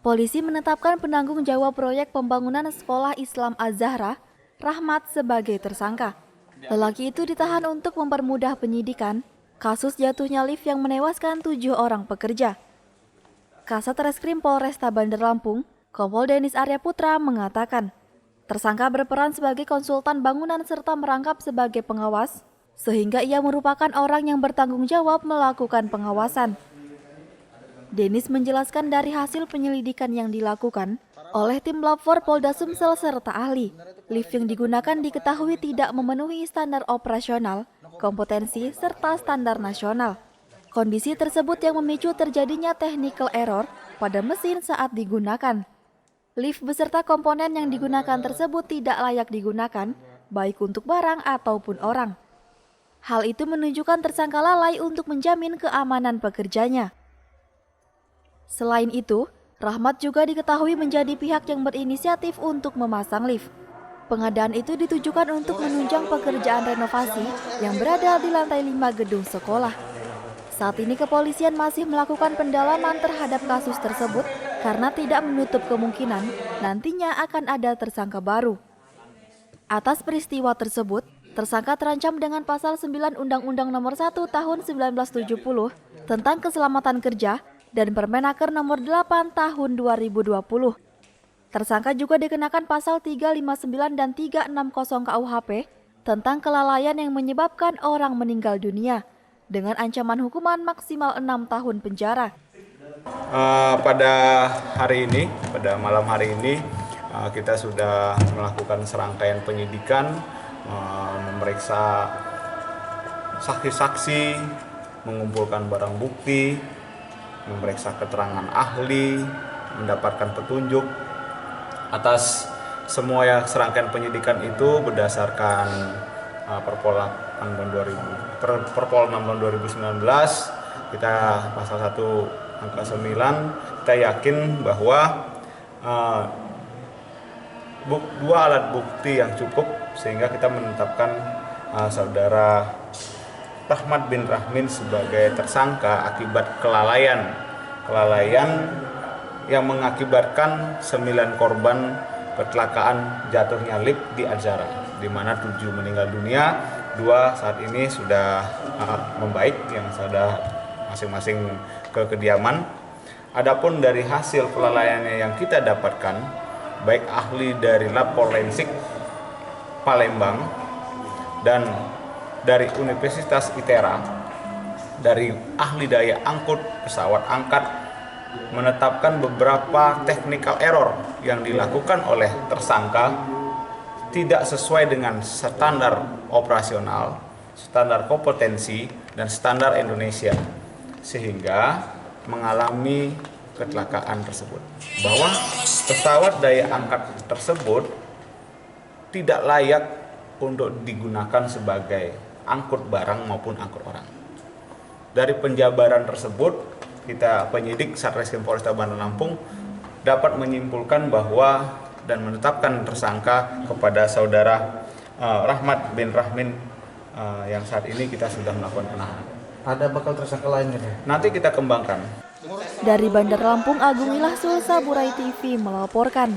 Polisi menetapkan penanggung jawab proyek pembangunan Sekolah Islam Az-Zahra, Rahmat, sebagai tersangka. Lelaki itu ditahan untuk mempermudah penyidikan kasus jatuhnya lift yang menewaskan 7 orang pekerja. Kasat Reskrim Polresta Bandar Lampung, Kompol Denis Arya Putra mengatakan, tersangka berperan sebagai konsultan bangunan serta merangkap sebagai pengawas, sehingga ia merupakan orang yang bertanggung jawab melakukan pengawasan. Denis menjelaskan dari hasil penyelidikan yang dilakukan oleh tim Lab 4 Polda Sumsel serta ahli, lift yang digunakan diketahui tidak memenuhi standar operasional, kompetensi, serta standar nasional. Kondisi tersebut yang memicu terjadinya technical error pada mesin saat digunakan. Lift beserta komponen yang digunakan tersebut tidak layak digunakan, baik untuk barang ataupun orang. Hal itu menunjukkan tersangka lalai untuk menjamin keamanan pekerjanya. Selain itu, Rahmat juga diketahui menjadi pihak yang berinisiatif untuk memasang lift. Pengadaan itu ditujukan untuk menunjang pekerjaan renovasi yang berada di lantai 5 gedung sekolah. Saat ini kepolisian masih melakukan pendalaman terhadap kasus tersebut karena tidak menutup kemungkinan nantinya akan ada tersangka baru. Atas peristiwa tersebut, tersangka terancam dengan pasal 9 Undang-Undang Nomor 1 Tahun 1970 tentang keselamatan kerja dan Permenaker Nomor 8 Tahun 2020. Tersangka juga dikenakan pasal 359 dan 360 KUHP tentang kelalaian yang menyebabkan orang meninggal dunia dengan ancaman hukuman maksimal 6 tahun penjara. Pada malam hari ini, kita sudah melakukan serangkaian penyidikan, memeriksa saksi-saksi, mengumpulkan barang bukti, memeriksa keterangan ahli, mendapatkan petunjuk. Atas semua serangkaian penyidikan itu berdasarkan Perpol 6 tahun 2019, kita pasal 1 angka 9, kita yakin bahwa dua alat bukti yang cukup sehingga kita menetapkan saudara Rahmat bin Rahmin sebagai tersangka akibat kelalaian yang mengakibatkan 9 korban kecelakaan jatuhnya lift di Az-Zahra, di mana 7 meninggal dunia, 2 saat ini sudah membaik, yang sudah masing-masing ke kediaman. Adapun dari hasil kelalaiannya yang kita dapatkan, baik ahli dari Lab Forensik Palembang dan dari Universitas ITERA, dari ahli daya angkut pesawat angkat, menetapkan beberapa technical error yang dilakukan oleh tersangka tidak sesuai dengan standar operasional, standar kompetensi, dan standar Indonesia, sehingga mengalami kecelakaan tersebut. Bahwa pesawat daya angkat tersebut tidak layak untuk digunakan sebagai angkut barang maupun angkut orang. Dari penjabaran tersebut, kita penyidik Satreskrim Polresta Bandar Lampung dapat menyimpulkan bahwa dan menetapkan tersangka kepada saudara Rahmat bin Rahmin yang saat ini kita sudah melakukan penahanan. Ada bakal tersangka lainnya? Nanti kita kembangkan. Dari Bandar Lampung, Agung Ilahsul, Saburai TV melaporkan.